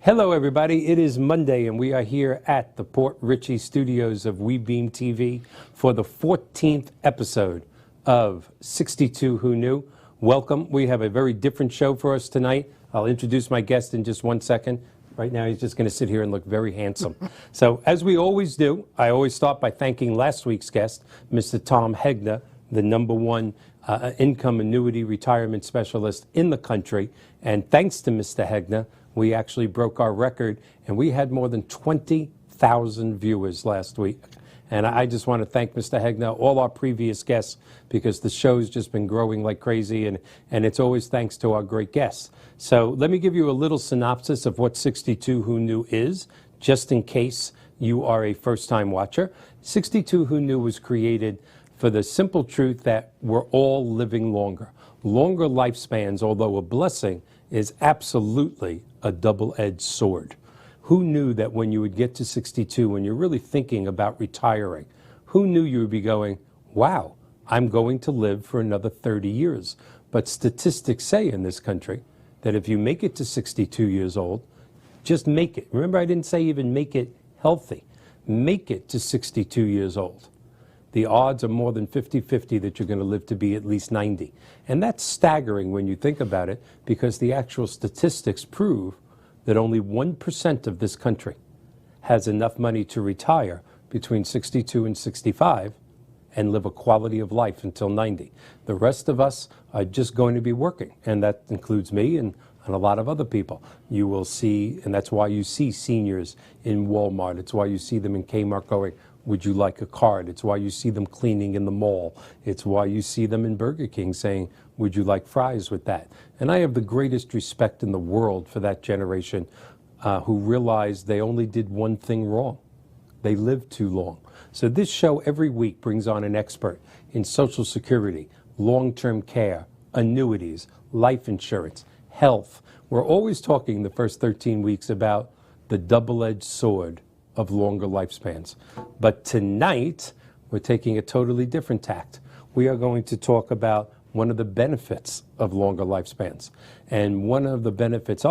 Hello, everybody. It is Monday, and we are here at the Port Richey studios of WeBeam TV for the 14th episode of 62 Who Knew. Welcome. We have a very different show for us tonight. I'll introduce my guest in just 1 second. Right now, he's just going to sit here and look very handsome. So, as we always do, I always start by thanking last week's guest, Mr. Tom Hegner, the #1 income annuity retirement specialist in the country. And thanks to Mr. Hegner, we actually broke our record, and we had more than 20,000 viewers last week. And I just want to thank Mr. Hegner, all our previous guests, because the show's just been growing like crazy, and it's always thanks to our great guests. So let me give you a little synopsis of what 62 Who Knew is, just in case you are a first-time watcher. 62 Who Knew was created for the simple truth that we're all living longer. Longer lifespans, although a blessing, is absolutely a double-edged sword. Who knew that when you would get to 62, when you're really thinking about retiring, who knew you would be going, wow, I'm going to live for another 30 years. But statistics say in this country that if you make it to 62 years old, just make it. Remember, I didn't say even make it healthy. Make it to 62 years old. The odds are more than 50-50 that you're going to live to be at least 90. And that's staggering when you think about it, because the actual statistics prove that only 1% of this country has enough money to retire between 62 and 65 and live a quality of life until 90. The rest of us are just going to be working, and that includes me and a lot of other people. You will see, and that's why you see seniors in Walmart. It's why you see them in Kmart going, would you like a card? It's why you see them cleaning in the mall. It's why you see them in Burger King saying, would you like fries with that? And I have the greatest respect in the world for that generation who realized they only did one thing wrong. They lived too long. So this show every week brings on an expert in Social Security, long-term care, annuities, life insurance, health. We're always talking the first 13 weeks about the double-edged sword of longer lifespans. But tonight, we're taking a totally different tact. We are going to talk about one of the benefits of longer lifespans. And one of the benefits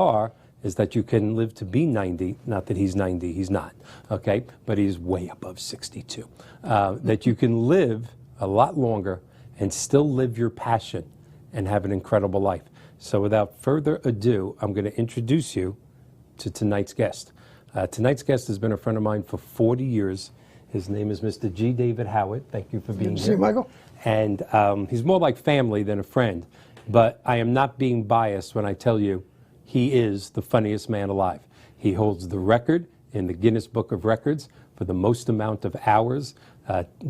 is that you can live to be 90, not that he's 90, he's not, okay? But he's way above 62. That you can live a lot longer and still live your passion and have an incredible life. So without further ado, I'm going to introduce you to tonight's guest. Tonight's guest has been a friend of mine for 40 years. His name is Mr. G. David Howard. Thank you for being here. Good to see you, Michael. And he's more like family than a friend. But I am not being biased when I tell you he is the funniest man alive. He holds the record in the Guinness Book of Records for the most amount of hours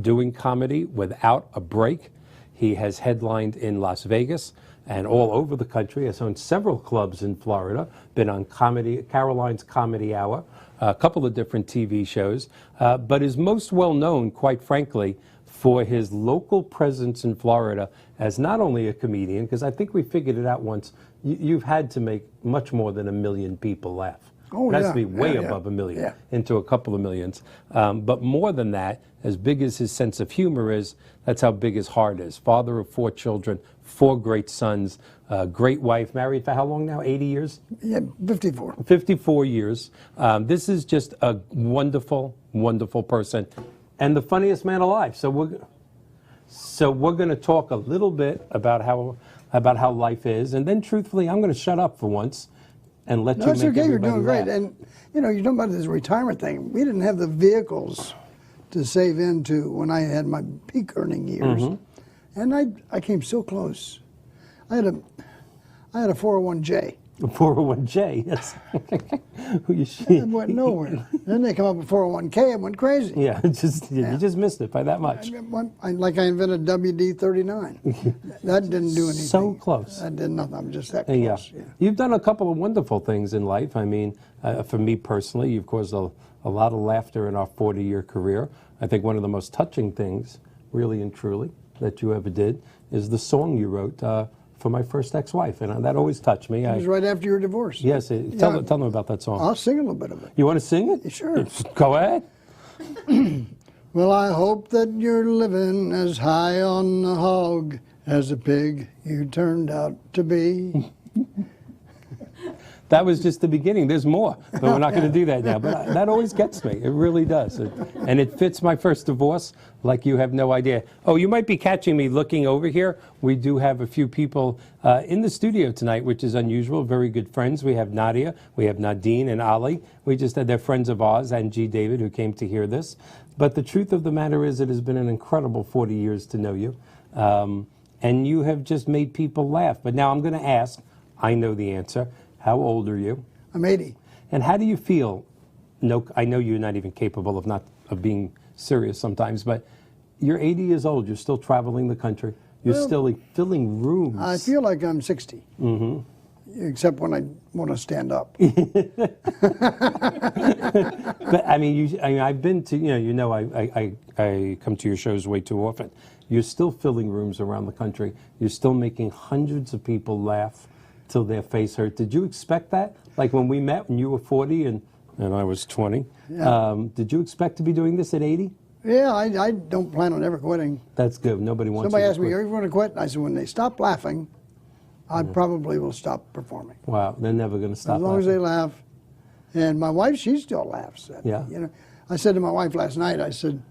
doing comedy without a break. He has headlined in Las Vegas and all over the country. Has owned several clubs in Florida, been on Caroline's Comedy Hour, a couple of different TV shows, but is most well known, quite frankly, for his local presence in Florida as not only a comedian, because I think we figured it out once, you've had to make much more than 1 million people laugh. Oh, it has to be way above 1 million, into a couple of millions. But more than that, as big as his sense of humor is, that's how big his heart is. Father of 4 children, 4 great sons, great wife, married for how long now, 80 years? Yeah, 54. 54 years. This is just a wonderful, wonderful person and the funniest man alive. So we're going to talk a little bit about how life is, and then truthfully, I'm going to shut up for once and let you make everybody You're doing great. laugh. And, you're talking about this retirement thing. We didn't have the vehicles to save into when I had my peak earning years. Mm-hmm. And I came so close. I had a 401J. A 401J, yes. It went nowhere. Then they come up with 401K and went crazy. Yeah, you just missed it by that much. I invented WD-39. That didn't do anything. So close. That did nothing. I'm just that close. Yeah. You've done a couple of wonderful things in life. I mean, for me personally, you've caused a lot of laughter in our 40-year career. I think one of the most touching things, really and truly, that you ever did is the song you wrote for my first ex-wife, and that always touched me. It was right after your divorce. Yes, tell them about that song. I'll sing a little bit of it. You want to sing it? Sure. Go ahead. Well, I hope that you're living as high on the hog as a pig you turned out to be. That was just the beginning. There's more, but we're not going to do that now. But that always gets me. It really does. And it fits my first divorce like you have no idea. Oh, you might be catching me looking over here. We do have a few people in the studio tonight, which is unusual. Very good friends. We have Nadia, we have Nadine and Ali. We just had their friends of ours and G. David who came to hear this. But the truth of the matter is it has been an incredible 40 years to know you. And you have just made people laugh. But now I'm going to ask, I know the answer. How old are you? I'm 80. And how do you feel? No, I know you're not even capable of being serious sometimes, but you're 80 years old. You're still traveling the country. You're still filling rooms. I feel like I'm 60. Except when I want to stand up. But I mean, I've been to, I come to your shows way too often. You're still filling rooms around the country. You're still making hundreds of people laugh till their face hurt. Did you expect that? Like when we met when you were 40 and I was 20. Yeah. Did you expect to be doing this at 80? Yeah, I don't plan on ever quitting. That's good. Nobody wants Somebody you to asked me, quit. are you going to quit? And I said, when they stop laughing, I probably will stop performing. Wow, they're never going to stop As long as laughing. they laugh. And my wife, she still laughs at me. Yeah. I said to my wife last night, I said,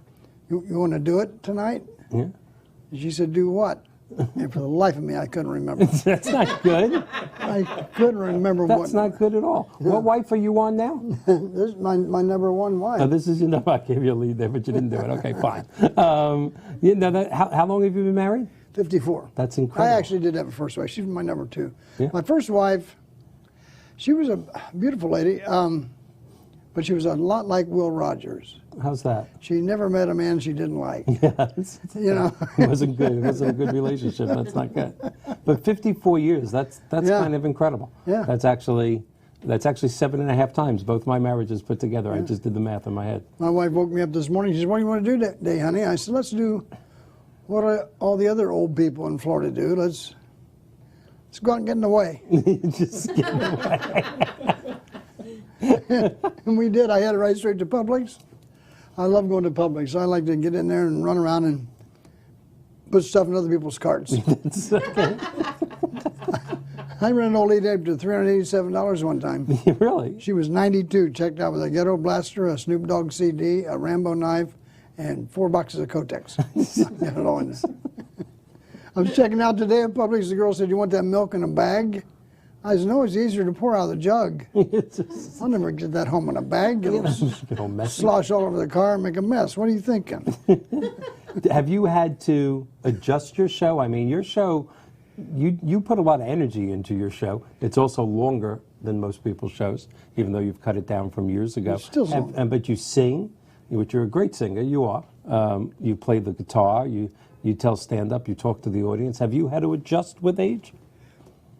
you want to do it tonight? Yeah. And she said, do what? And for the life of me, I couldn't remember. That's not good. I couldn't remember what. That's not good at all. What wife are you on now? This is my number one wife. Oh, this is your number. I gave you a lead there, but you didn't do it. Okay, fine. How long have you been married? 54. That's incredible. I actually did have a first wife. She was my number two. Yeah. My first wife, she was a beautiful lady, but she was a lot like Will Rogers. How's that? She never met a man she didn't like. Yes. It wasn't good. It wasn't a good relationship. That's not good. But 54 years, that's Yeah. kind of incredible. Yeah. That's actually 7.5 times, both my marriages put together. I just did the math in my head. My wife woke me up this morning. She said, what do you want to do today, honey? I said, let's do what all the other old people in Florida do. Let's go out and get in the way. Just get away. And we did. I had it right straight to Publix. I love going to Publix. I like to get in there and run around and put stuff in other people's carts. It's okay. I ran an old lady up to $387 one time. Really? She was 92, checked out with a ghetto blaster, a Snoop Dogg CD, a Rambo knife, and 4 boxes of Kotex. Got it all in there. I was checking out today at Publix. The girl said, you want that milk in a bag? I said, no, it's easier to pour out of the jug. I'll never get that home in a bag. It'll Get all messy. slosh all over the car and make a mess. What are you thinking? Have you had to adjust your show? I mean, your show, you put a lot of energy into your show. It's also longer than most people's shows, even though you've cut it down from years ago. It's still long. But you sing, which you're a great singer. You are. You play the guitar. You tell stand-up. You talk to the audience. Have you had to adjust with age?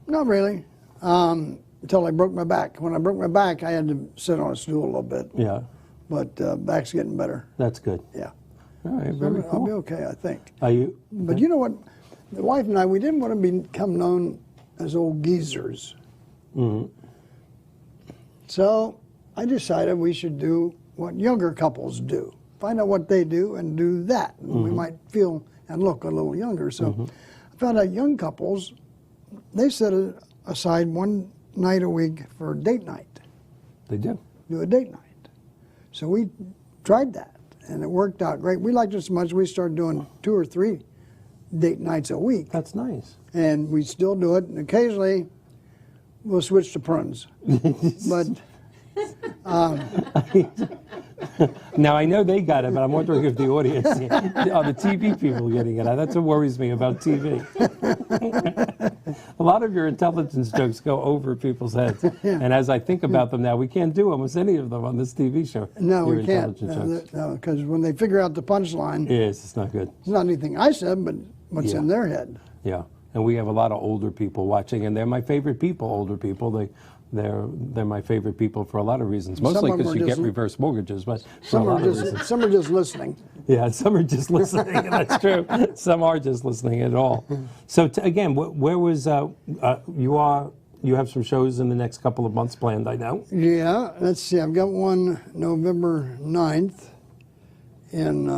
Not really, until I broke my back. When I broke my back, I had to sit on a stool a little bit. Yeah. But back's getting better. That's good. Yeah. All right, very I'll be cool. okay, I think. Are you? But you know what? The wife and I, we didn't want to become known as old geezers. So I decided we should do what younger couples do. Find out what they do and do that. And we might feel and look a little younger. So I found out young couples, they set aside one night a week for date night. They do. Do a date night. So we tried that, and it worked out great. We liked it so much we started doing 2 or 3 date nights a week, That's nice. and we still do it. And occasionally, we'll switch to prunes. But Now, I know they got it, but I'm wondering if the audience, are the TV people getting it? That's what worries me about TV. A lot of your intelligence jokes go over people's heads. And as I think about them now, we can't do almost any of them on this TV show. no, your we can't. intelligence jokes. No, because when they figure out the punchline, Yes, it's not good. it's not anything I said, but what's Yeah. in their head. Yeah. And we have a lot of older people watching, and they're my favorite people, older people. They're my favorite people for a lot of reasons. Mostly of them because are you get just- reverse mortgages, but for a lot of reasons. Some are just listening. Yeah, some are just listening. That's true. Some are just listening at all. So again, where was you have some shows in the next couple of months planned? I know. Yeah, let's see. I've got one November 9th in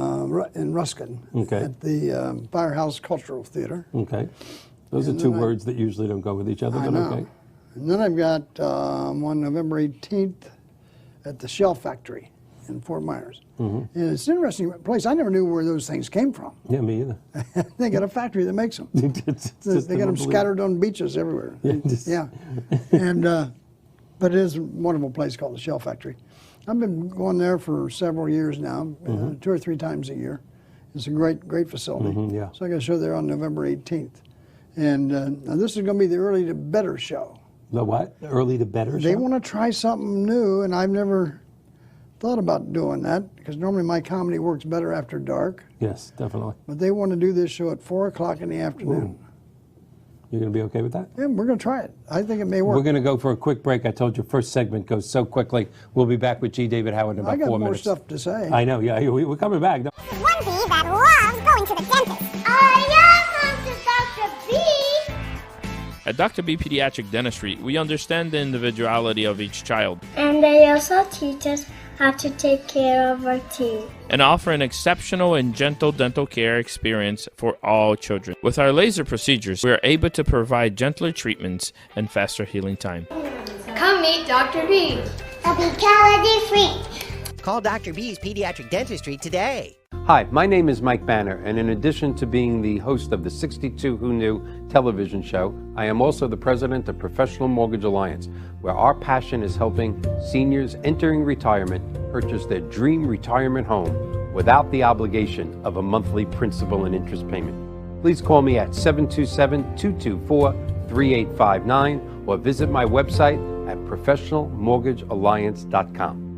Ruskin Okay. at the Firehouse Cultural Theater. Okay, those are And two then words that usually don't go with each other, I but know. okay. And then I've got one November 18th at the Shell Factory in Fort Myers. And it's an interesting place. I never knew where those things came from. Yeah, me either. They got a factory that makes them. It's They just got them unbelievable. scattered on beaches everywhere. Yeah. And but it is a wonderful place called the Shell Factory. I've been going there for several years now, 2 or 3 times a year. It's a great facility. yeah. So I got a show there on November 18th. And now this is going to be the Early to Better show. The what? The Early to Better They show? want to try something new, and I've never thought about doing that because normally my comedy works better after dark. Yes, definitely. But they want to do this show at 4 o'clock in the afternoon. You're going to be okay with that? Yeah, we're going to try it. I think it may work. We're going to go for a quick break. I told you first segment goes so quickly. We'll be back with G. David Howard in I about got 4 more minutes. stuff to say. I know, yeah. We're coming back. One bee that loves going to the dentist. I am Dr. B. At Dr. B Pediatric Dentistry, we understand the individuality of each child And they also teach us how to take care of our teeth. and offer an exceptional and gentle dental care experience for all children. With our laser procedures, we are able to provide gentler treatments and faster healing time. Come meet Dr. B. I'll be calorie free. Call Dr. B's Pediatric Dentistry today. Hi, my name is Mike Banner, and in addition to being the host of the 62 Who Knew television show, I am also the president of Professional Mortgage Alliance, where our passion is helping seniors entering retirement purchase their dream retirement home without the obligation of a monthly principal and interest payment. Please call me at 727-224-3859 or visit my website at professionalmortgagealliance.com.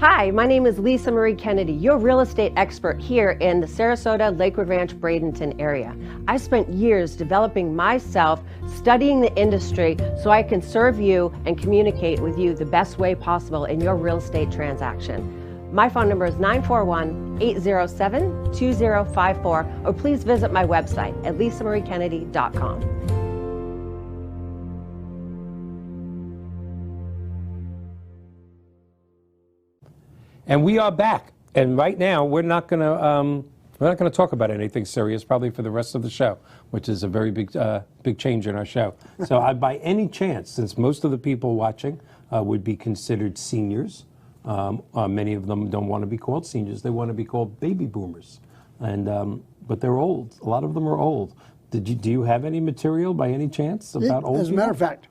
Hi, my name is Lisa Marie Kennedy, your real estate expert here in the Sarasota, Lakewood Ranch, Bradenton area. I spent years developing myself, studying the industry so I can serve you and communicate with you the best way possible in your real estate transaction. My phone number is 941-807-2054, or please visit my website at lisamariekennedy.com. And we are back. And right now, we're not going to talk about anything serious, probably for the rest of the show, which is a very big change in our show. So, by any chance, since most of the people watching would be considered seniors, many of them don't want to be called seniors; they want to be called baby boomers. And but they're old. A lot of them are old. Do you have any material by any chance about old As a matter of people? fact,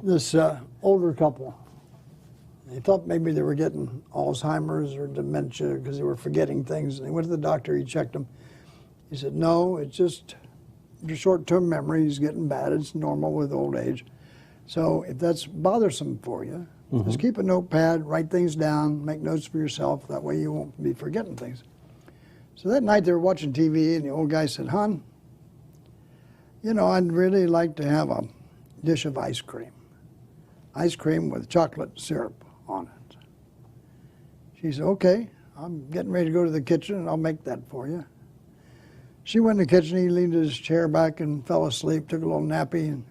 this older couple, they thought maybe they were getting Alzheimer's or dementia because they were forgetting things. And they went to the doctor, he checked them. He said, no, it's just your short-term memory is getting bad. It's normal with old age. So if that's bothersome for you, just keep a notepad, write things down, make notes for yourself. That way you won't be forgetting things. So that night they were watching TV, and the old guy said, hon, you know, I'd really like to have a dish of ice cream. Ice cream with chocolate syrup on it. She said, okay, I'm getting ready to go to the kitchen and I'll make that for you. She went in the kitchen, he leaned his chair back and fell asleep, took a little nappy, and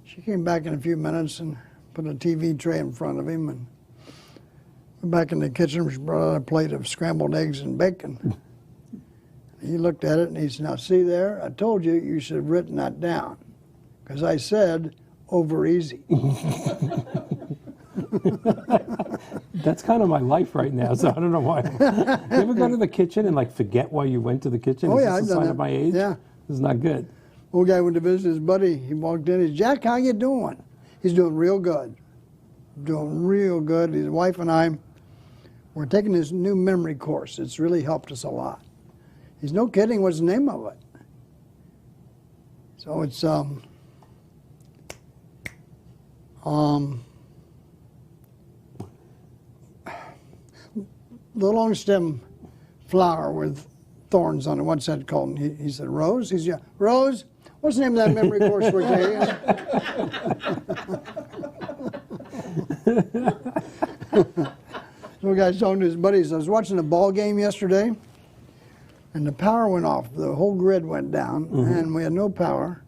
she came back in a few minutes and put a TV tray in front of him, and went back in the kitchen. She brought out a plate of scrambled eggs and bacon. He looked at it and he said, "Now see there, I told you you should have written that down, because I said over easy." That's kind of my life right now, so I don't know why. You ever go to the kitchen and like forget why you went to the kitchen? Oh, Is yeah, this I've a done sign that. of my age? Yeah. This is not good. Old guy went to visit his buddy. He walked in. He said, "Jack, how you doing?" He's doing real good. Doing real good. His wife and I, we're taking this new memory course. It's really helped us a lot. He's no kidding. What's the name of it? So it's the long stem flower with thorns on it. What's that called? And he said, "Rose." He's, "Yeah, Rose. What's the name of that memory course we're taking?" So the guy's talking to his buddies. "I was watching a ball game yesterday, and the power went off. The whole grid went down, and we had no power.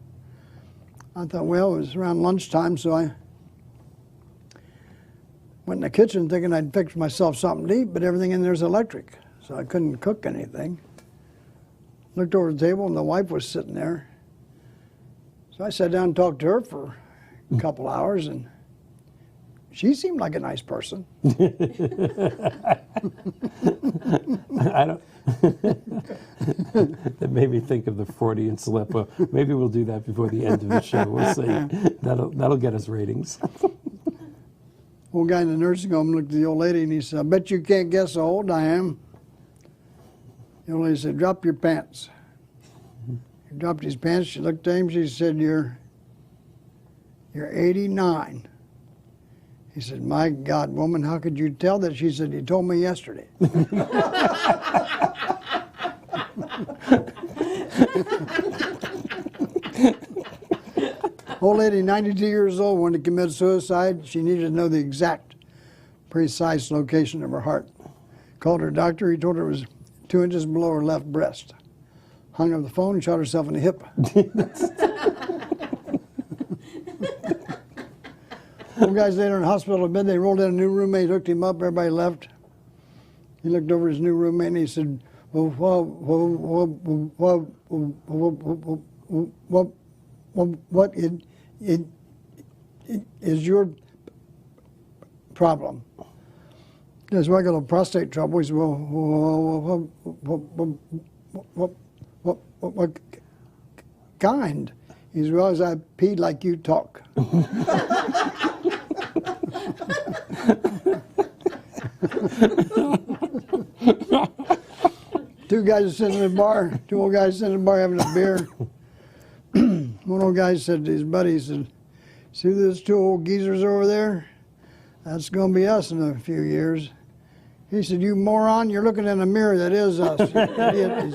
I thought, well, it was around lunchtime, so I went in the kitchen thinking I'd fix myself something to eat, but everything in there's electric, so I couldn't cook anything. Looked over the table, and the wife was sitting there. So I sat down and talked to her for a couple hours, and she seemed like a nice person." I don't. That made me think of the Freudian slip. Maybe we'll do that before the end of the show. We'll see. That'll get us ratings. Old guy in the nursing home looked at the old lady and he said, "I bet you can't guess how old I am." The old lady said, "Drop your pants." He dropped his pants. She looked at him. She said, You're 89. He said, "My God, woman, how could you tell that?" She said, "You told me yesterday." Old lady, 92 years old, wanted to commit suicide. She needed to know the exact, precise location of her heart. Called her doctor. He told her it was 2 inches below her left breast. Hung up the phone and shot herself in the hip. Old guy's later in the hospital bed. They rolled in a new roommate, hooked him up. Everybody left. He looked over at his new roommate and he said, "What is your problem?" He said, "Well, I got a little prostate trouble." He said, "What kind?" He said, "Well, as I peed like you talk." Two guys sitting in the bar, two old guys sitting in the bar having a beer. One old guy said to his buddy, he said, "See those two old geezers over there? That's going to be us in a few years." He said, "You moron, you're looking in a mirror that is us." You idiot."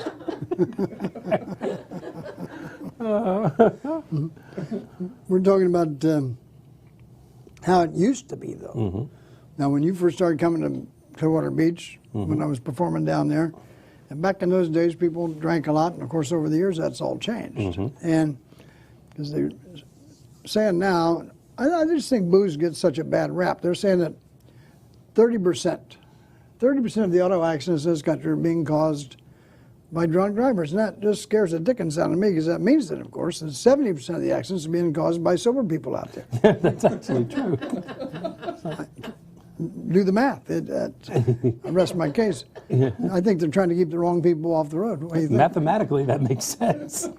We're talking about how it used to be, though. Now, when you first started coming to Clearwater Beach, when I was performing down there, and back in those days, people drank a lot, and of course, over the years, that's all changed. And because they're saying now, I just think booze gets such a bad rap. They're saying that 30% of the auto accidents in this country are being caused by drunk drivers. And that just scares the dickens out of me, because that means that, of course, that 70% of the accidents are being caused by sober people out there. That's actually true. Do the math. I rest my case. I think they're trying to keep the wrong people off the road. What do you think? Mathematically, that makes sense.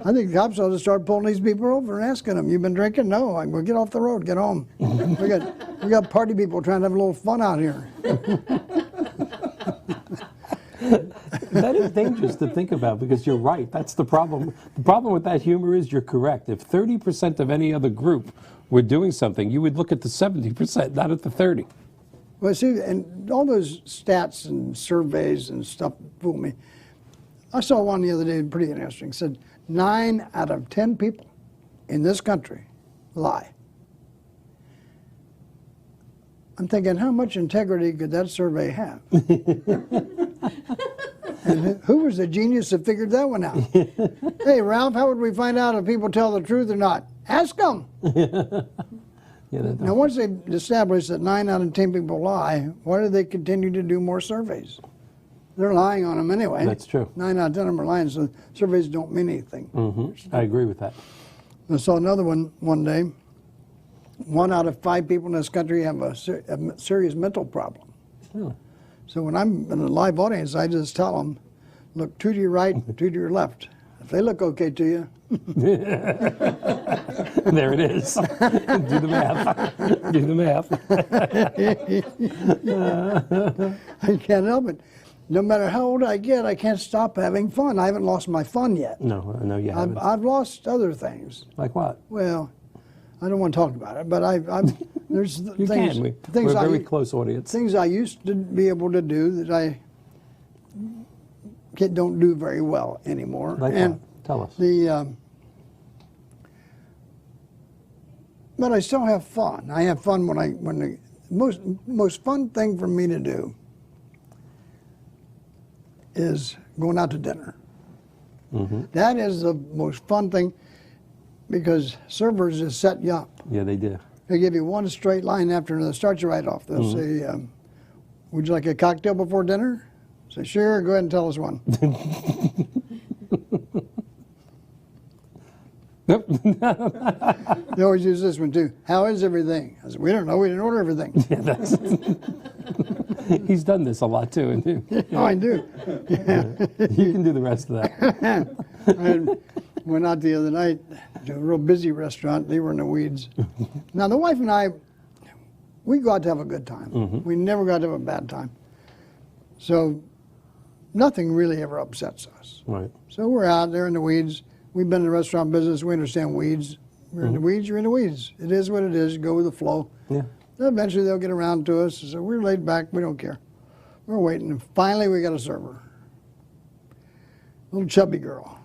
I think the cops ought to start pulling these people over and asking them, "You been drinking?" "No." "I go, get off the road, get home." We got party people trying to have a little fun out here. That is dangerous to think about, because you're right. That's the problem. The problem with that humor is you're correct. If 30% of any other group were doing something, you would look at the 70%, not at the 30. Well, see, and all those stats and surveys and stuff fool me. I saw one the other day, pretty interesting. It said 9 out of 10 people in this country lie. I'm thinking, how much integrity could that survey have? And who was the genius that figured that one out? Hey, Ralph, how would we find out if people tell the truth or not? Ask them. Now, once they establish that 9 out of 10 people lie, why do they continue to do more surveys? They're lying on them anyway. That's true. 9 out of 10 of them are lying, so surveys don't mean anything. I agree with that. I saw another one one day. 1 out of 5 people in this country have a serious mental problem. So when I'm in a live audience, I just tell them, look 2 to your right, 2 to your left. If they look okay to you. There it is. Do the math. Do the math. I can't help it. No matter how old I get, I can't stop having fun. I haven't lost my fun yet. No, you haven't. I've lost other things. Like what? Well, I don't want to talk about it, but there's You things. can. Things We're a very close audience. Things I used to be able to do that I don't do very well anymore. Like and what? Tell us. But I still have fun. I have fun when the most fun thing for me to do is going out to dinner. That is the most fun thing because servers just set you up. Yeah, they do. They give you one straight line after another. Start you right off. They'll say, would you like a cocktail before dinner? Say, sure, go ahead and tell us one. Yep. They always use this one too. How is everything? I said, we don't know. We didn't order everything. He's done this a lot too, isn't he? Oh, I do. You can do the rest of that. I went out the other night to a real busy restaurant. They were in the weeds. Now, the wife and I, we go out to have a good time. We never got to have a bad time. So nothing really ever upsets us. Right. So we're out there in the weeds. We've been in the restaurant business. We understand weeds. We're in the weeds. You're in the weeds. It is what it is. Go with the flow. Yeah. Eventually they'll get around to us. So we're laid back. We don't care. We're waiting. And finally we got a server. Little chubby girl.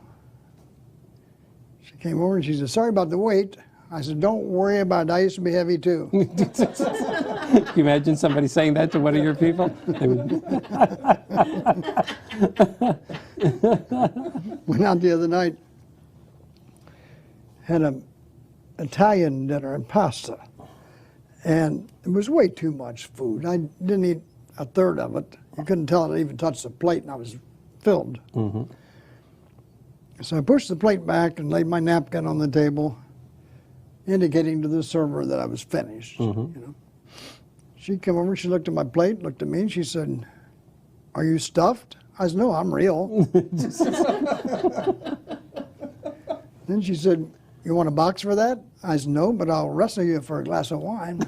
She came over and she said, sorry about the wait. I said, don't worry about it. I used to be heavy too. Can you imagine somebody saying that to one of your people? They would... Went out the other night. Had an Italian dinner and pasta. And it was way too much food. I didn't eat a third of it. You couldn't tell it even touched the plate, and I was filled. So I pushed the plate back and laid my napkin on the table, indicating to the server that I was finished. You know. She came over, she looked at my plate, looked at me, and she said, are you stuffed? I said, no, I'm real. Then she said, you want a box for that? I said, no, but I'll wrestle you for a glass of wine.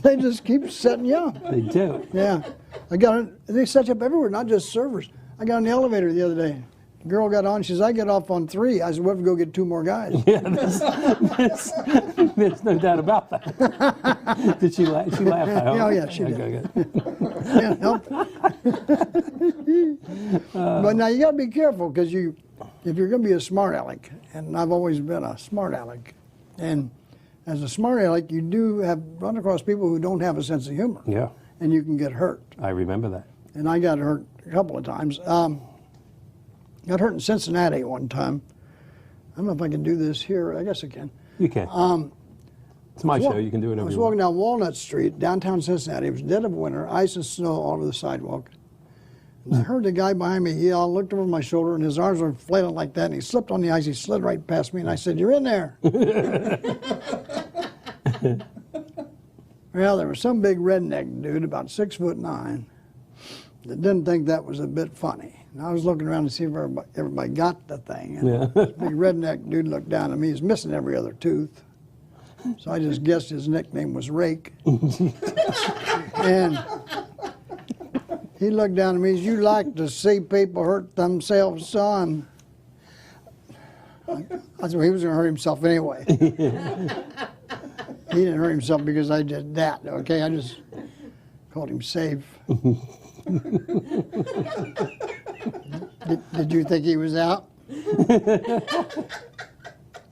They just keep setting you up. They do. Yeah. They set you up everywhere, not just servers. I got on the elevator the other day. The girl got on, she says, I get off on 3. I said, what if we go get 2 more guys? Yeah, there's no doubt about that. Did she laugh? She laughed, I hope. Oh, yeah, she did. Okay. Can't help it. But now you got to be careful because if you're going to be a smart aleck, and I've always been a smart aleck, and as a smart aleck, you do run across people who don't have a sense of humor. Yeah. And you can get hurt. I remember that. And I got hurt a couple of times. Got hurt in Cincinnati one time. I don't know if I can do this here. I guess I can. You can. It's my show. You can do whatever I was you walking want. down Walnut Street, downtown Cincinnati. It was dead of winter, ice and snow all over the sidewalk. And I heard the guy behind me yell, looked over my shoulder, and his arms were flailing like that, and he slipped on the ice. He slid right past me, and I said, you're in there. Well, there was some big redneck dude, about 6'9", that didn't think that was a bit funny. And I was looking around to see if everybody got the thing. And this big redneck dude looked down at me. He's missing every other tooth. So I just guessed his nickname was Rake. And he looked down at me. He said, you like to see people hurt themselves, son? I said, well, he was going to hurt himself anyway. He didn't hurt himself because I did that, okay? I just called him safe. Did you think he was out?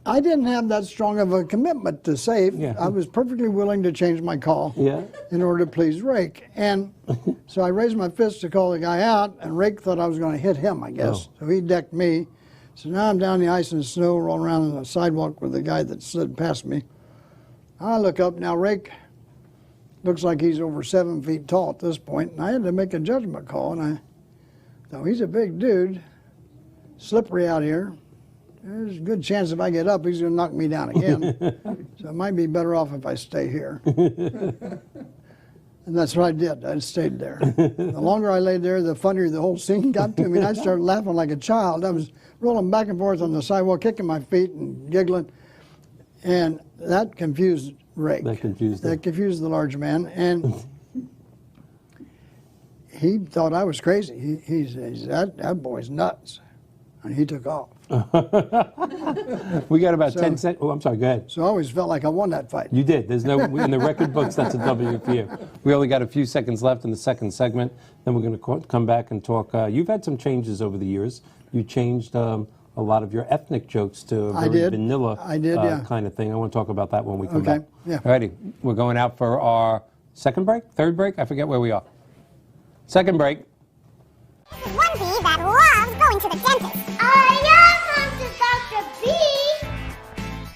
I didn't have that strong of a commitment to save. Yeah. I was perfectly willing to change my call Yeah. in order to please Rake. And so I raised my fist to call the guy out, and Rake thought I was going to hit him, I guess. So he decked me. So now I'm down in the ice and snow, rolling around on the sidewalk with the guy that slid past me. I look up, now Rake looks like he's over 7 feet tall at this point, and I had to make a judgment call, and I thought, he's a big dude, slippery out here. There's a good chance if I get up, he's going to knock me down again. So it might be better off if I stay here. And that's what I did. I stayed there. The longer I lay there, the funnier the whole scene got to me. And I started laughing like a child. I was rolling back and forth on the sidewalk, kicking my feet and giggling. And that confused Rake. That confused him. That confused the large man. And he thought I was crazy. He said, that boy's nuts. And he took off. We got about 10 seconds. Oh, I'm sorry, go ahead. So I always felt like I won that fight. You did. There's no, in the record books, that's a W for you. We only got a few seconds left in the second segment. Then we're going to come back and talk. You've had some changes over the years. You changed a lot of your ethnic jokes to a very vanilla kind of thing. I want to talk about that when we come back. Yeah. All righty. We're going out for our second break, third break? I forget where we are. Second break. This is Onesie that loves going to the dentist. I love Dr. B.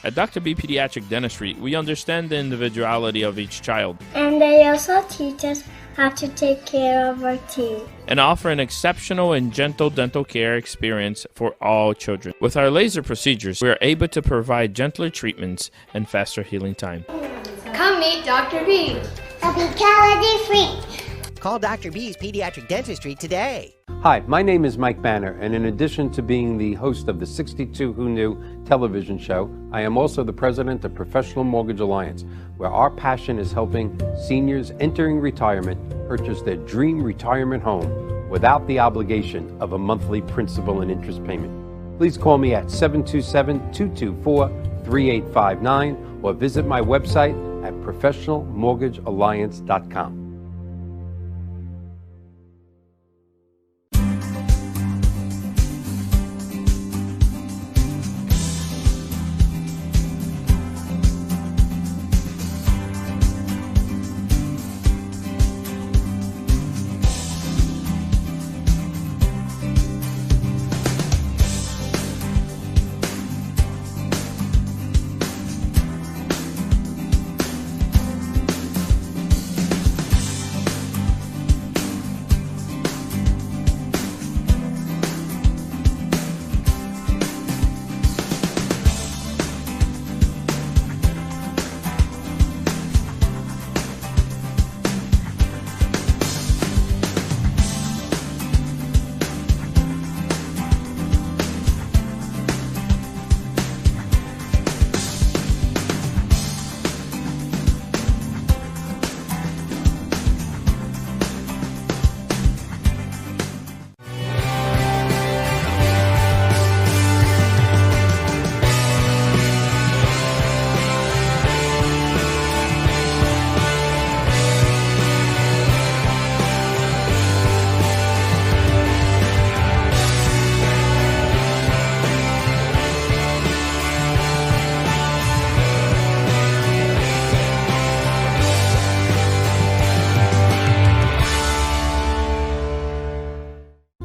At Dr. B Pediatric Dentistry, we understand the individuality of each child And they also teach us how to take care of our teeth. and offer an exceptional and gentle dental care experience for all children. With our laser procedures, we are able to provide gentler treatments and faster healing time. Come meet Dr. B. A be calorie free. Call Dr. B's Pediatric Dentistry today. Hi, my name is Mike Banner, and in addition to being the host of the 62 Who Knew television show, I am also the president of Professional Mortgage Alliance, where our passion is helping seniors entering retirement purchase their dream retirement home without the obligation of a monthly principal and interest payment. Please call me at 727-224-3859 or visit my website at professionalmortgagealliance.com.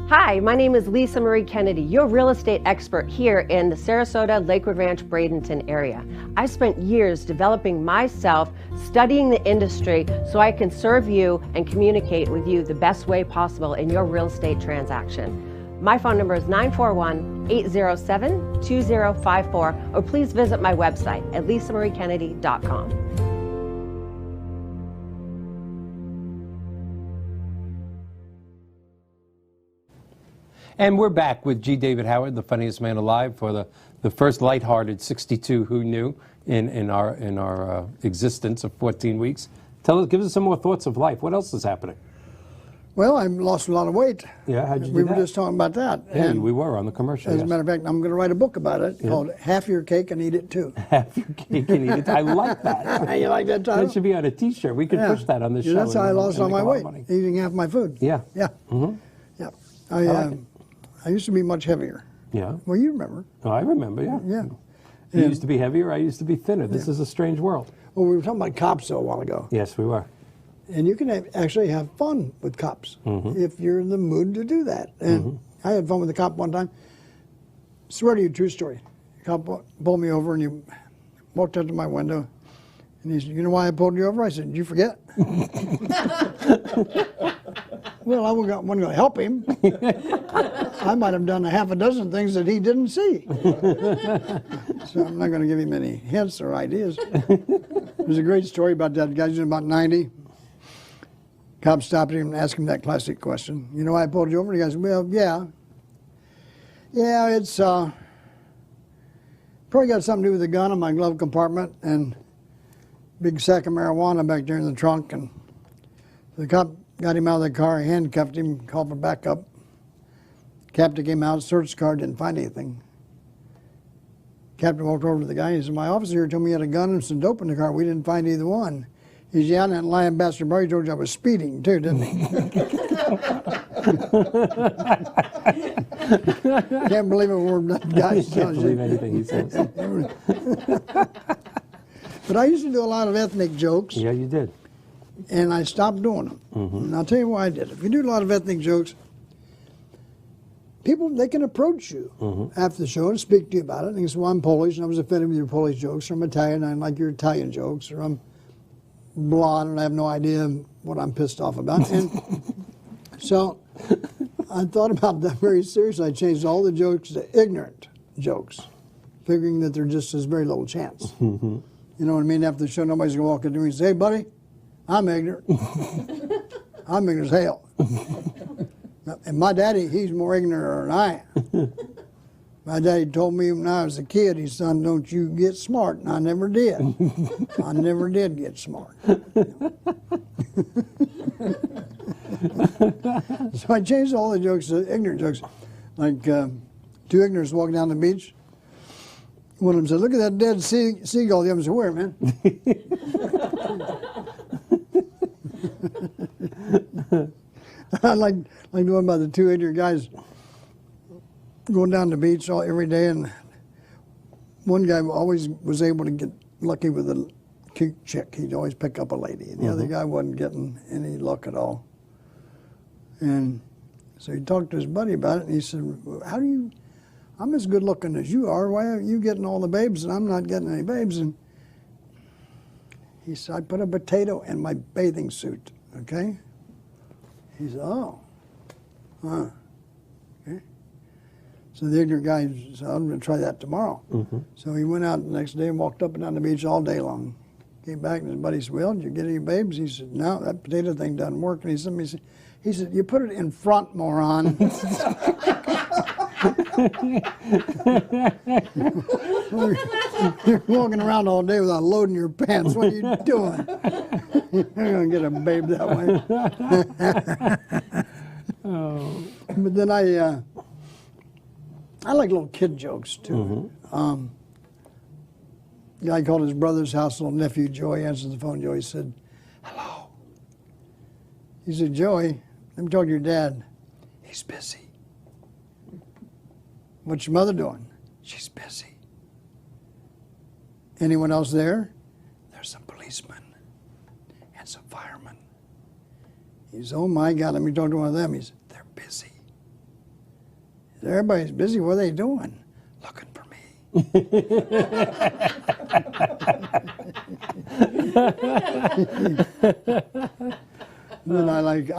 Hi, my name is Lisa Marie Kennedy, your real estate expert here in the Sarasota, Lakewood Ranch, Bradenton area. I spent years developing myself, studying the industry so I can serve you and communicate with you the best way possible in your real estate transaction. My phone number is 941-807-2054, or please visit my website at lisamariekennedy.com. And we're back with G. David Howard, the funniest man alive, for the first lighthearted 62 Who Knew in our existence of 14 weeks. Give us some more thoughts of life. What else is happening? Well, I lost a lot of weight. Yeah, how'd you do We that? were just talking about that. Yeah, And we were on the commercial. as yes. a matter of fact, I'm going to write a book about it called Half Your Cake and Eat It Too. Have your cake and eat it. I like that. You like that title? That should be on a T-shirt. We could push that on the Yeah, show. that's how I and- lost and all make my a lot weight, of money. eating half my food. Yeah. Yeah. Mm-hmm. Yeah. like it. I used to be much heavier. Yeah. Well, you remember. Oh, I remember. Yeah. Yeah. You used to be heavier, I used to be thinner. This is a strange world. Well, we were talking about cops a while ago. Yes, we were. And you can actually have fun with cops if you're in the mood to do that. And I had fun with a cop one time. Swear to you, true story. A cop pulled me over and he walked up to my window and he said, "You know why I pulled you over?" I said, "Did you forget?" Well, I wasn't going to help him. I might have done a half a dozen things that he didn't see. So I'm not going to give him any hints or ideas. There's a great story about that guy. He's about 90. Cop stopped him and asked him that classic question. "You know why I pulled you over?" And he goes, "Well, yeah. Yeah, it's probably got something to do with the gun in my glove compartment and big sack of marijuana back there in the trunk." And the cop got him out of the car, handcuffed him, called for backup. Captain came out, searched the car, didn't find anything. Captain walked over to the guy and he said, "My officer here told me you had a gun and some dope in the car. We didn't find either one." He said, "Yeah, and that lying bastard Barry told you I was speeding too, didn't he?" Can't believe a word that guy Can't tells believe you. anything he says. But I used to do a lot of ethnic jokes, Yeah, you did. and I stopped doing them. And I'll tell you why I did. If you do a lot of ethnic jokes, people, they can approach you after the show and speak to you about it. And they say, "Well, I'm Polish, and I was offended with your Polish jokes, or I'm Italian, and I like your Italian jokes, or I'm blonde, and I have no idea what I'm pissed off about." And so I thought about that very seriously. I changed all the jokes to ignorant jokes, figuring that there's just as very little chance. You know what I mean? After the show, nobody's going to walk into me and say, "Hey, buddy, I'm ignorant." I'm ignorant as hell. And my daddy, he's more ignorant than I am. My daddy told me when I was a kid, he said, "Son, don't you get smart." And I never did. I never did get smart. So I changed all the jokes to ignorant jokes. Like two ignorants walking down the beach. One of them said, "Look at that dead seagull." The other said, "Where, man?" I like the one about the two ignorant guys going down the beach every day, and one guy always was able to get lucky with a cute chick. He'd always pick up a lady, and the other guy wasn't getting any luck at all. And so he talked to his buddy about it, and he said, "How do you? I'm as good looking as you are. Why are you getting all the babes and I'm not getting any babes?" And he said, "I put a potato in my bathing suit." Okay. He said, "Oh, huh." Okay. So the ignorant guy said, "I'm going to try that tomorrow." So he went out the next day and walked up and down the beach all day long. Came back and his buddy said, "Well, did you get any babes?" He said, "No, that potato thing doesn't work." And he said, "You put it in front, moron." You're walking around all day without loading your pants. What are you doing? You're going to get a babe that way. But then I like little kid jokes, too. The guy called his brother's house, little nephew Joey, answered the phone. Joey said, "Hello." He said, "Joey, let me talk to your dad." "He's busy." "What's your mother doing?" "She's busy." "Anyone else there?" "There's some policemen and some firemen." He said, "Oh my God, let me talk to one of them." He said, "They're busy." He said, "Everybody's busy. What are they doing?" "Looking for me." Then I like,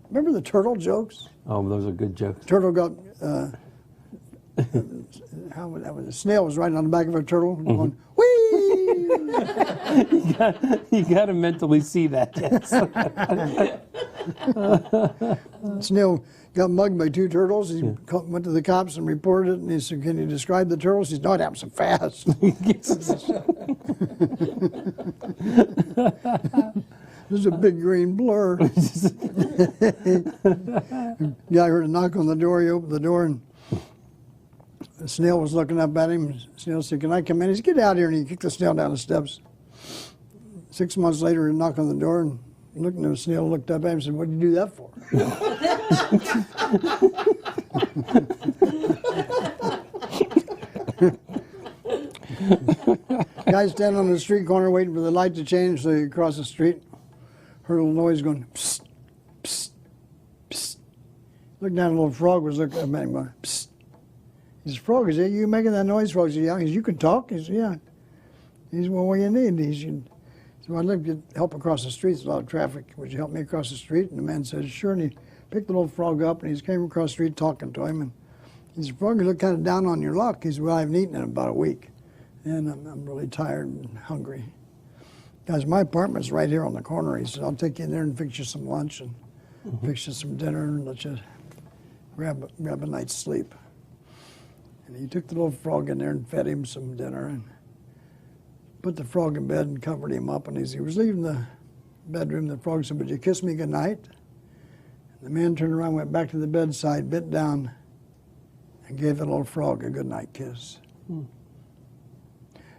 remember the turtle jokes? Oh, those are good jokes. Turtle got, the snail was riding on the back of a turtle, going, "Whee!" You got to mentally see that, yes. Snail got mugged by two turtles. He went to the cops and reported it, and he said, "Can you describe the turtles?" He said, "No, it happened so fast." There's a big green blur. Guy heard a knock on the door. He opened the door, and the snail was looking up at him. The snail said, "Can I come in?" He said, "Get out here," and he kicked the snail down the steps. 6 months later, he knocked on the door, and looking at the snail, looked up at him and said, "What did you do that for?" Guy standing on the street corner waiting for the light to change so he could cross the street. Heard a little noise going, psst, psst, psst. Looked down, a little frog was looking at me going, psst. He says, Frog, is it you making that noise? Frog said, yeah. He says, you can talk? He said, yeah. He said, well, what do you need? He said, so I'd like to help across the street. There's a lot of traffic. Would you help me across the street? And the man said, sure. And he picked the little frog up, and he came across the street talking to him. And he said, Frog, you look kind of down on your luck. He said, well, I haven't eaten in about a week, and I'm really tired and hungry. Guys, my apartment's right here on the corner. He said, I'll take you in there and fix you some lunch and fix you some dinner and let you grab a night's sleep. And he took the little frog in there and fed him some dinner and put the frog in bed and covered him up. And as he was leaving the bedroom, the frog said, would you kiss me goodnight? And the man turned around, went back to the bedside, bent down, and gave the little frog a goodnight kiss.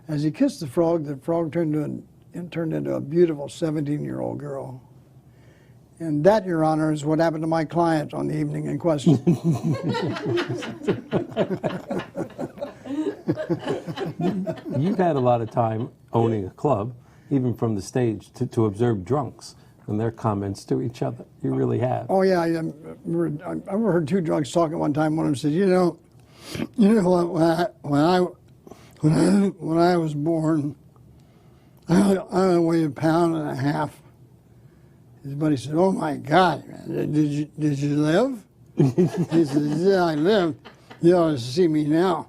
As he kissed the frog turned into a beautiful 17-year-old girl. And that, Your Honor, is what happened to my client on the evening in question. You've had a lot of time owning a club, even from the stage, to observe drunks and their comments to each other. You really have. Oh yeah, I overheard two drunks talking one time. One of them said, "You know, when I was born, I weighed 1.5 pounds." His buddy said, "Oh my God, man, did you live?" He said, "Yeah, I lived. You ought to see me now."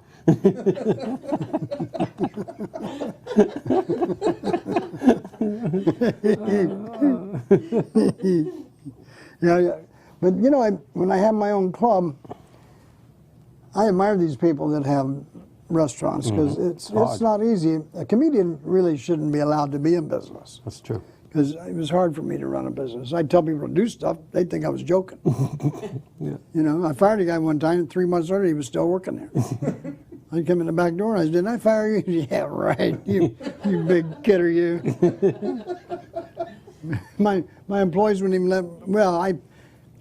Yeah, but you know, when I have my own club, I admire these people that have restaurants because it's not easy. A comedian really shouldn't be allowed to be in business. That's true. Because it was hard for me to run a business. I'd tell people to do stuff, they'd think I was joking. Yeah. You know, I fired a guy one time, and 3 months later he was still working there. I'd come in the back door and I said, "Didn't I fire you?" "Yeah, right, you big kidder, you." My employees wouldn't even let, well, I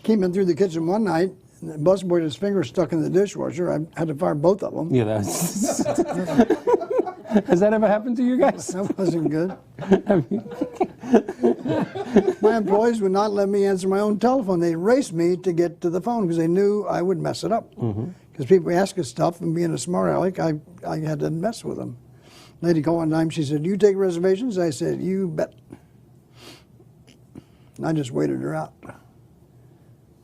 came in through the kitchen one night, and the busboy had his finger stuck in the dishwasher. I had to fire both of them. Yeah, that's... Has that ever happened to you guys? That wasn't good. My employees would not let me answer my own telephone. They raced me to get to the phone because they knew I would mess it up. Because people ask us stuff, and being a smart aleck, I had to mess with them. Lady called one time, she said, "Do you take reservations?" I said, "You bet." And I just waited her out.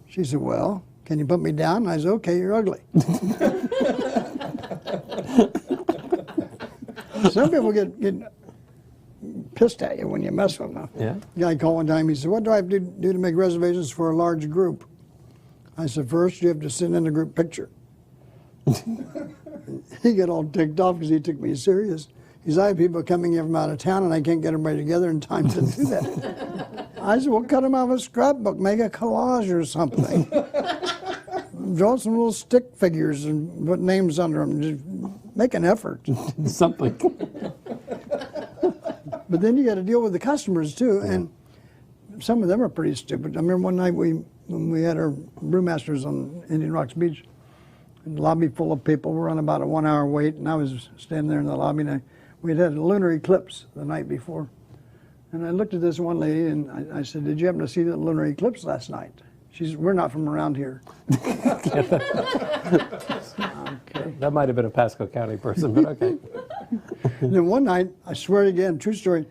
She said, "Well, can you put me down?" I said, "Okay, you're ugly." Some people get pissed at you when you mess with them. Yeah. The guy called one time, he said, "What do I have to do to make reservations for a large group?" I said, "First, you have to send in a group picture." He got all ticked off because he took me serious. He said, "I have people coming in from out of town and I can't get everybody together in time to do that." I said, "Well, cut them out of a scrapbook, make a collage or something. Draw some little stick figures and put names under them. Just make an effort." Something. But then you got to deal with the customers too, and some of them are pretty stupid. I remember one night when we had our brewmasters on Indian Rocks Beach, and the lobby full of people. We're on about a 1 hour wait, and I was standing there in the lobby, and we had a lunar eclipse the night before. And I looked at this one lady, and I said, "Did you happen to see the lunar eclipse last night?" She said, "We're not from around here." Okay. That might have been a Pasco County person, but okay. And then one night, I swear again, true story.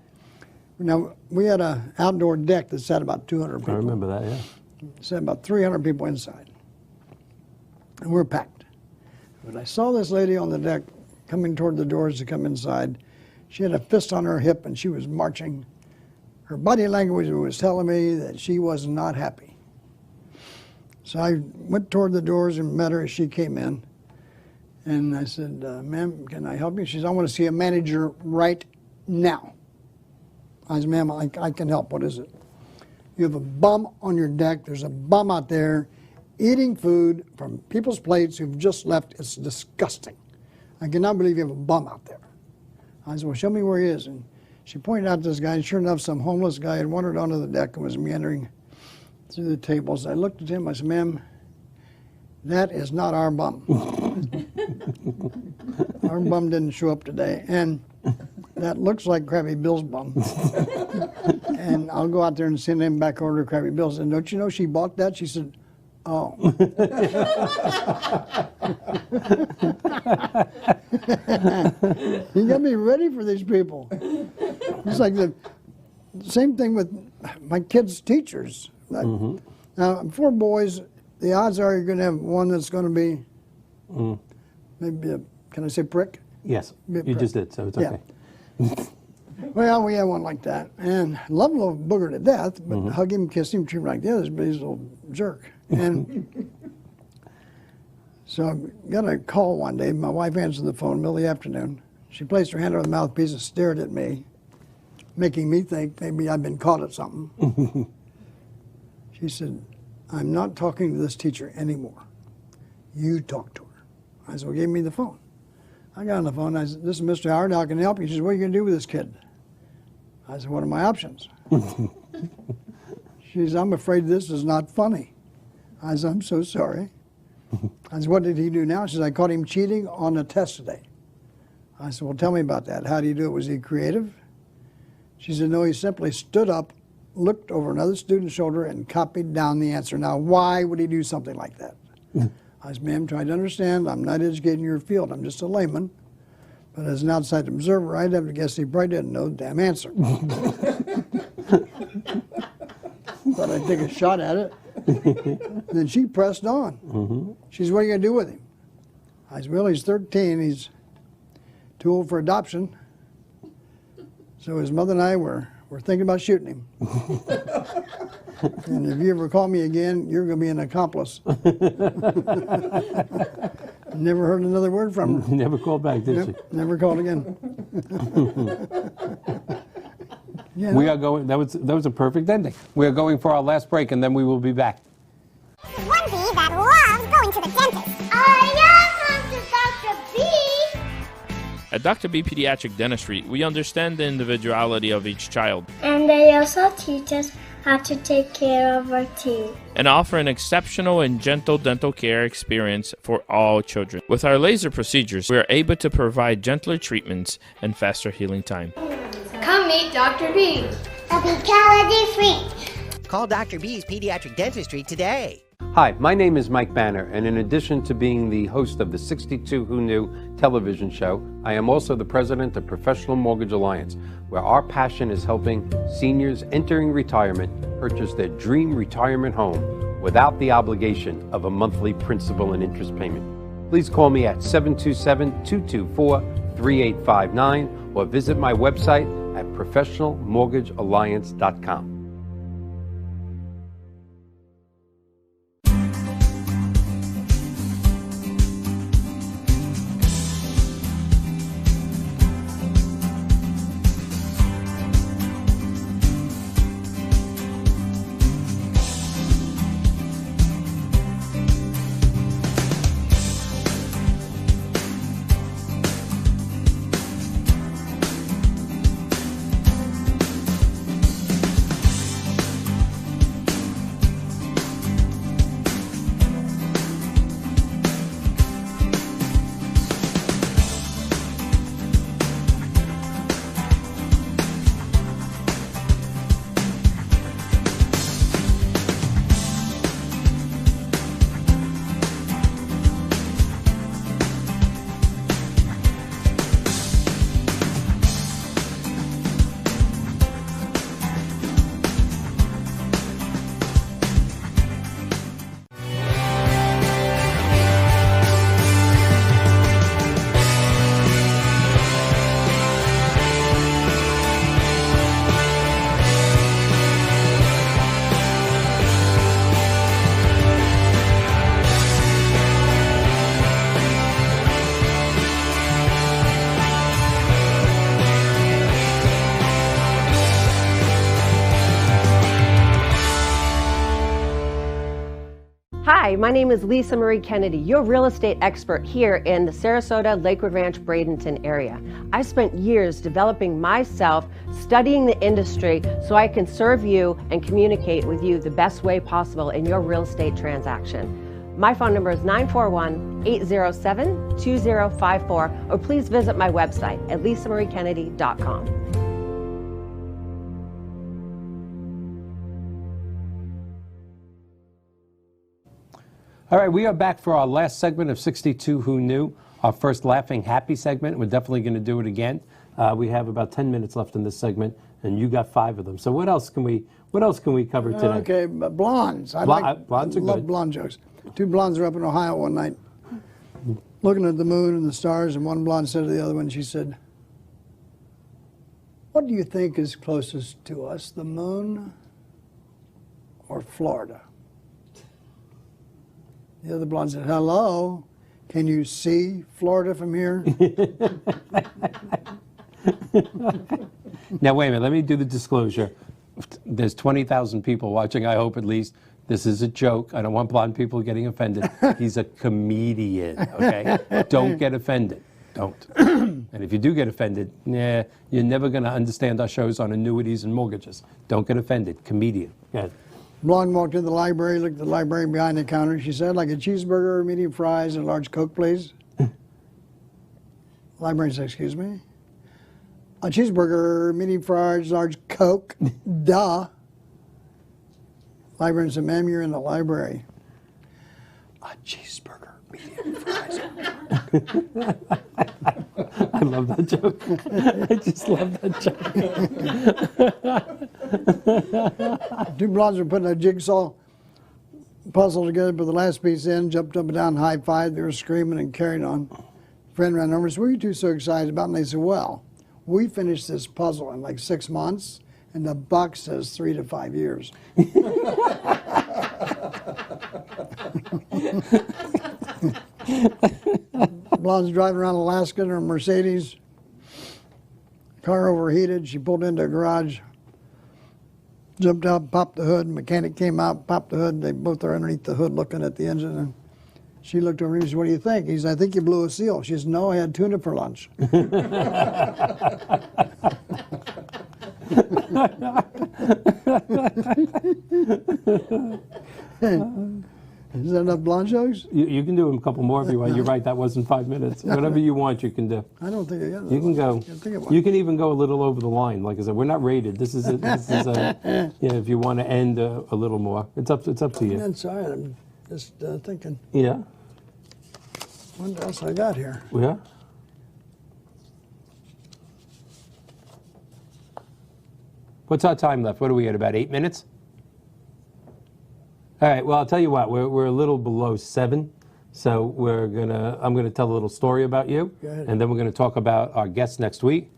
Now, we had an outdoor deck that sat about 200 people. I remember that, yeah. Sat about 300 people inside. And we're packed. But I saw this lady on the deck coming toward the doors to come inside. She had a fist on her hip and she was marching. Her body language was telling me that she was not happy. So I went toward the doors and met her as she came in. And I said, "Ma'am, can I help you?" She said, "I want to see a manager right now." I said, "Ma'am, I can help. What is it?" "You have a bum on your deck. There's a bum out there eating food from people's plates who've just left. It's disgusting. I cannot believe you have a bum out there." I said, "Well, show me where he is." And she pointed out this guy, and sure enough, some homeless guy had wandered onto the deck and was meandering through the tables. I looked at him. I said, "Ma'am, that is not our bum. Our Our bum didn't show up today, and that looks like Krabby Bill's bum. And I'll go out there and send him back order Krabby Bill's. And don't you know she bought that? She said, oh. You got to be ready for these people. It's like the same thing with my kids' teachers. Now, 4 boys, the odds are you're going to have one that's going to be maybe a, can I say prick? Yes, Be a you prick. just did, so it's okay. Well, we had one like that, and love little booger to death, but hug him, kiss him, treat him like the others, but he's a little jerk. And so I got a call one day. My wife answered the phone in the middle of the afternoon. She placed her hand over the mouthpiece and stared at me, making me think maybe I'd been caught at something. She said, I'm not talking to this teacher anymore. You talk to her. I said, well, give me the phone. I got on the phone. I said, this is Mr. Howard. How can I help you? She said, what are you going to do with this kid? I said, what are my options? She said, I'm afraid this is not funny. I said, I'm so sorry. I said, what did he do now? She said, I caught him cheating on a test today. I said, well, tell me about that. How do you do it? Was he creative? She said, no, he simply stood up, looked over another student's shoulder, and copied down the answer. Now, why would he do something like that? I said, ma'am, try to understand. I'm not educating your field. I'm just a layman. But as an outside observer, I'd have to guess he probably didn't know the damn answer. But I'd take a shot at it. Then she pressed on. She said, what are you going to do with him? I said, well, he's 13. He's too old for adoption. So his mother and I were thinking about shooting him. And if you ever call me again, you're going to be an accomplice. Never heard another word from her. Never called back, did she? Never called again. Yeah. We are going, that was a perfect ending. We are going for our last break, and then we will be back. Onesie that loves going to the dentist. I love Dr. B. At Dr. B Pediatric Dentistry, we understand the individuality of each child And they also teach us how to take care of our teeth. and offer an exceptional and gentle dental care experience for all children. With our laser procedures, we are able to provide gentler treatments and faster healing time. Come meet Dr. B. A big calorie free. Call Dr. B's Pediatric Dentistry today. Hi, my name is Mike Banner, and in addition to being the host of the 62 Who Knew television show, I am also the president of Professional Mortgage Alliance, where our passion is helping seniors entering retirement purchase their dream retirement home without the obligation of a monthly principal and interest payment. Please call me at 727-224-3859 or visit my website at professionalmortgagealliance.com. Hi, my name is Lisa Marie Kennedy, your real estate expert here in the Sarasota, Lakewood Ranch, Bradenton area. I spent years developing myself, studying the industry so I can serve you and communicate with you the best way possible in your real estate transaction. My phone number is 941-807-2054, or please visit my website at lisamariekennedy.com. All right, we are back for our last segment of 62 Who Knew, our first Laughing Happy segment. We're definitely going to do it again. We have about 10 minutes left in this segment, and you got 5 of them. So what else can we cover today? Okay, but blondes. Blondes are love good. blonde jokes. 2 blondes were up in Ohio one night looking at the moon and the stars, and one blonde said to the other one, she said, "What do you think is closest to us, the moon or Florida?" The other blonde said, "Hello, can you see Florida from here?" Now, wait a minute. Let me do the disclosure. There's 20,000 people watching, I hope at least. This is a joke. I don't want blonde people getting offended. He's a comedian, okay? Don't get offended. Don't. And if you do get offended, you're never going to understand our shows on annuities and mortgages. Don't get offended. Comedian. Go ahead. Blonde walked into the library, looked at the librarian behind the counter. She said, "Like a cheeseburger, medium fries, and a large Coke, please." Librarian said, "Excuse me?" "A cheeseburger, medium fries, large Coke." Duh. Librarian said, "Ma'am, you're in the library." "A cheeseburger, medium fries." I love that joke. I just love that joke. 2 blondes were putting a jigsaw puzzle together, put the last piece in, jumped up and down, high-fived. They were screaming and carrying on. Friend ran over and said, "What are you two so excited about?" And they said, "Well, we finished this puzzle in like 6 months, and the box says 3 to 5 years." Blonde's driving around Alaska in her Mercedes. Car overheated. She pulled into a garage, jumped out, popped the hood. Mechanic came out, popped the hood. They both are underneath the hood looking at the engine. And she looked over and he said, "What do you think?" He said, "I think you blew a seal." She said, "No, I had tuna for lunch." Is that enough blonde jokes? You can do a couple more if you want. You're right, that wasn't 5 minutes. Whatever you want, you can do. I don't think I got it. You can go. You can even go a little over the line. Like I said, we're not rated. This is if you want to end a little more, it's up to you. That's all right. I'm just thinking, Yeah. what else I got here? Yeah. What's our time left? What are we at? About 8 minutes? All right. Well, I'll tell you what. We're a little below 7, so I'm gonna tell a little story about you, Go ahead. and then we're gonna talk about our guests next week.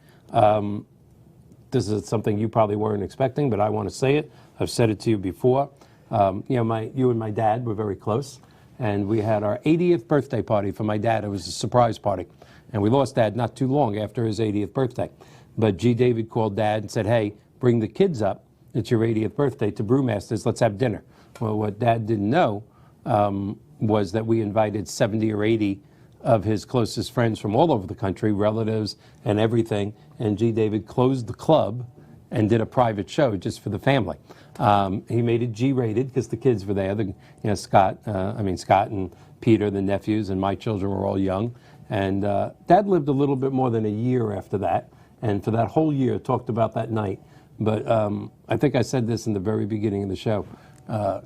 This is something you probably weren't expecting, but I want to say it. I've said it to you before. You and my dad were very close, and we had our 80th birthday party for my dad. It was a surprise party, and we lost Dad not too long after his 80th birthday. But G. David called Dad and said, "Hey, bring the kids up. It's your 80th birthday to Brewmasters. Let's have dinner." Well, what Dad didn't know was that we invited 70 or 80 of his closest friends from all over the country, relatives and everything, and G. David closed the club and did a private show just for the family. He made it G-rated because the kids were there. Scott and Peter, the nephews, and my children were all young. And Dad lived a little bit more than a year after that, and for that whole year talked about that night. But I think I said this in the very beginning of the show.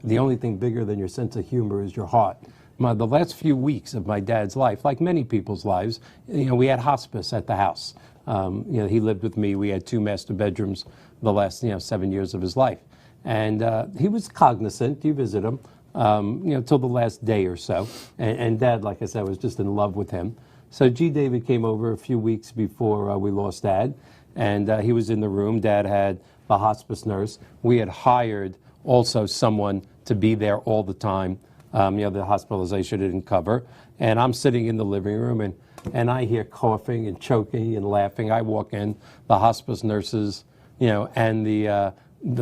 The only thing bigger than your sense of humor is your heart. The last few weeks of my dad's life, like many people's lives, we had hospice at the house. He lived with me. We had 2 master bedrooms the last 7 years of his life. And he was cognizant. You visit him, till the last day or so. And Dad, like I said, was just in love with him. So G. David came over a few weeks before we lost Dad. And he was in the room. Dad had the hospice nurse. We had hired also someone to be there all the time. The hospitalization didn't cover. And I'm sitting in the living room, and I hear coughing and choking and laughing. I walk in, the hospice nurses, and the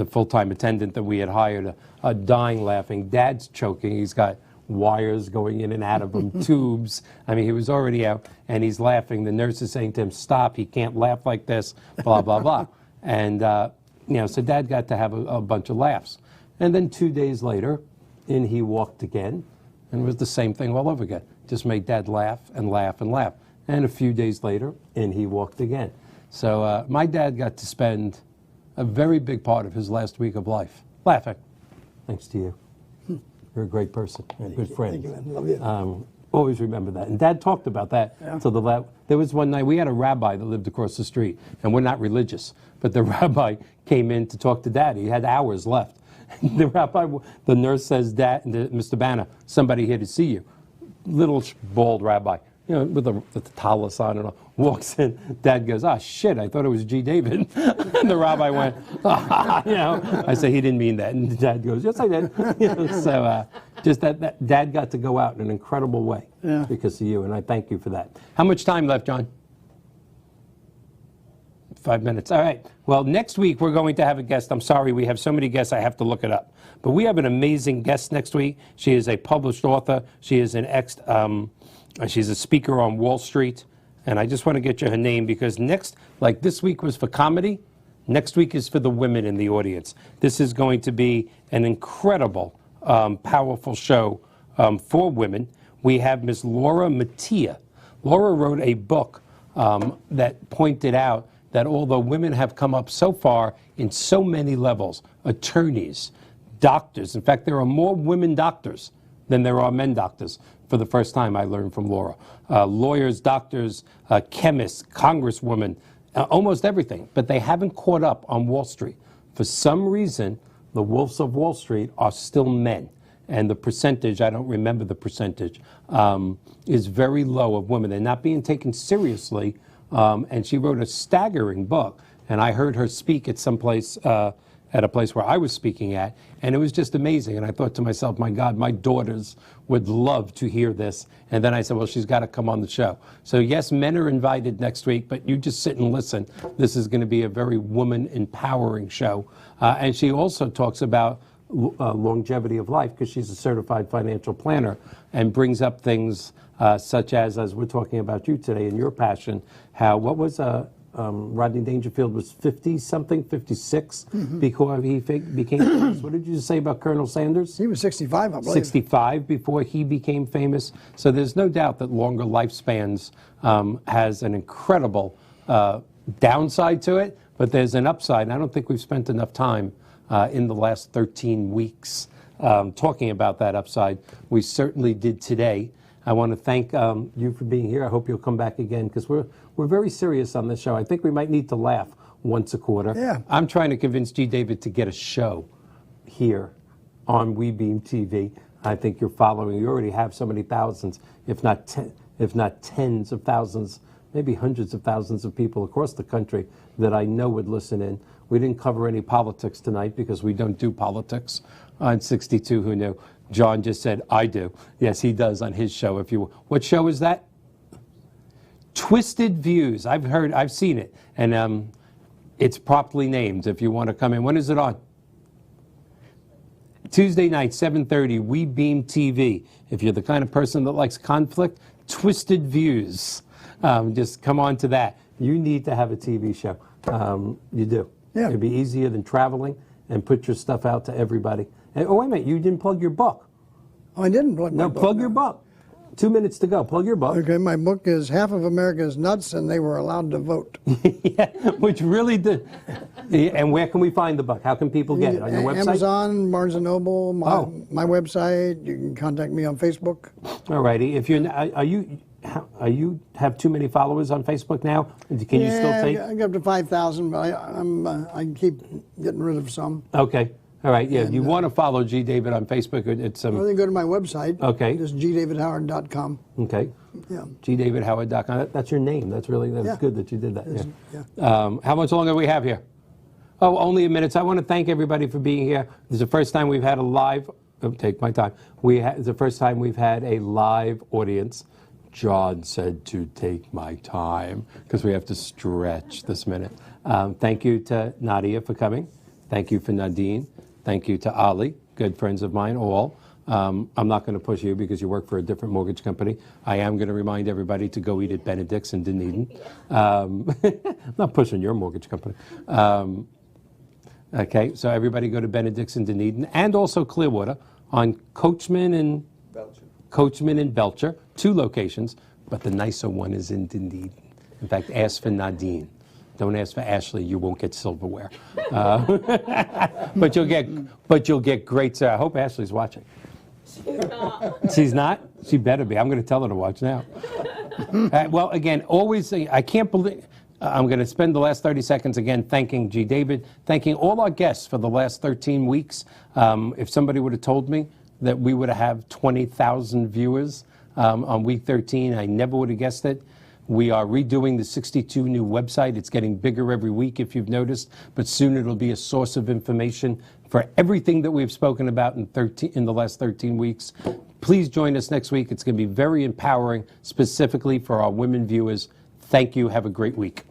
full-time attendant that we had hired are dying laughing. Dad's choking. He's got wires going in and out of him, tubes. He was already out, and he's laughing. The nurse is saying to him, "Stop, he can't laugh like this," blah, blah, blah. And, so Dad got to have a bunch of laughs. And then 2 days later, in he walked again, And it was the same thing all over again. Just made Dad laugh and laugh and laugh. And a few days later, in he walked again. So my dad got to spend a very big part of his last week of life laughing. Thanks to you. You're a great person, a good friend. Thank you, man. Love you. Always remember that. And Dad talked about that till the last. There was one night, we had a rabbi that lived across the street, and we're not religious, but the rabbi came in to talk to Dad. He had hours left. The nurse says, Dad, Mr. Banner, somebody here to see you. Little bald rabbi, with the tallis on and all, walks in. Dad goes, shit, I thought it was G. David. And the rabbi went, I said, he didn't mean that. And Dad goes, yes, I did. So just that Dad got to go out in an incredible way because of you, and I thank you for that. How much time left, John? 5 minutes. All right. Well, next week we're going to have a guest. I'm sorry, we have so many guests, I have to look it up. But we have an amazing guest next week. She is a published author. She is she's a speaker on Wall Street. And I just want to get you her name because like this week was for comedy, next week is for the women in the audience. This is going to be an incredible, powerful show for women. We have Miss Laura Mattia. Laura wrote a book that pointed out that although women have come up so far in so many levels, attorneys, doctors, in fact, there are more women doctors than there are men doctors. For the first time, I learned from Laura. Lawyers, doctors, chemists, congresswomen, almost everything. But they haven't caught up on Wall Street. For some reason, the wolves of Wall Street are still men. And the percentage, I don't remember the percentage, is very low of women. They're not being taken seriously. And she wrote a staggering book. And I heard her speak at some place, at a place where I was speaking at, and it was just amazing. And I thought to myself, my God, my daughters would love to hear this. And then I said, well, she's got to come on the show. So yes, men are invited next week, but you just sit and listen. This is going to be a very woman-empowering show. And she also talks about longevity of life because she's a certified financial planner and brings up things such as we're talking about you today and your passion, what was Rodney Dangerfield was 50-something, 56 before he became famous. What did you say about Colonel Sanders? He was 65, I believe. 65 before he became famous. So there's no doubt that longer lifespans has an incredible downside to it, but there's an upside. And I don't think we've spent enough time in the last 13 weeks talking about that upside. We certainly did today. I want to thank you for being here. I hope you'll come back again because we're very serious on this show. I think we might need to laugh once a quarter. Yeah. I'm trying to convince G. David to get a show here on WeBeam TV. I think you're following. You already have so many thousands, if not tens of thousands, maybe hundreds of thousands of people across the country that I know would listen in. We didn't cover any politics tonight because we don't do politics on 62 Who Knew. John just said, I do. Yes, he does on his show. What show is that? Twisted Views. I've seen it. And it's properly named if you want to come in. When is it on? Tuesday night, 7:30, WeBeam TV. If you're the kind of person that likes conflict, Twisted Views. Just come on to that. You need to have a TV show. You do. Yeah. It'd be easier than traveling and put your stuff out to everybody. And, wait a minute, you didn't plug your book. Oh, I didn't plug my book. No, plug your book. 2 minutes to go. Plug your book. Okay, my book is Half of America's Nuts, and they were allowed to vote. Yeah, which really did. And where can we find the book? How can people get it? On your website? Amazon, Barnes & Noble, my website. You can contact me on Facebook. All righty. If you're, you have too many followers on Facebook now? Can you still take? I got up to 5,000, but I keep getting rid of some. Okay. All right. Yeah. You want to follow G. David on Facebook? It's Or they go to my website. Okay. Just gdavidhoward.com. Okay. Yeah. gdavidhoward.com. That's your name. That's good that you did that. Yeah. How much longer do we have here? Oh, only a minute. So I want to thank everybody for being here. This is the first time we've had a live. Take my time. It's the first time we've had a live audience. John said to take my time because we have to stretch this minute. Thank you to Nadia for coming. Thank you for Nadine. Thank you to Ali, good friends of mine, all. I'm not going to push you because you work for a different mortgage company. I am going to remind everybody to go eat at Benedict's in Dunedin. I'm not pushing your mortgage company. Okay, so everybody go to Benedict's in Dunedin and also Clearwater on Coachman and Coachman and Belcher, 2 locations, but the nicer one is in Dunedin. In fact, ask for Nadine. Don't ask for Ashley. You won't get silverware. But you'll get great. I hope Ashley's watching. She's not. She better be. I'm going to tell her to watch now. Well, again, always. I can't believe. I'm going to spend the last 30 seconds again thanking G. David, thanking all our guests for the last 13 weeks. If somebody would have told me that we would have 20,000 viewers on week 13, I never would have guessed it. We are redoing the 62 new website. It's getting bigger every week, if you've noticed, but soon it'll be a source of information for everything that we've spoken about in the last 13 weeks. Please join us next week. It's going to be very empowering, specifically for our women viewers. Thank you. Have a great week.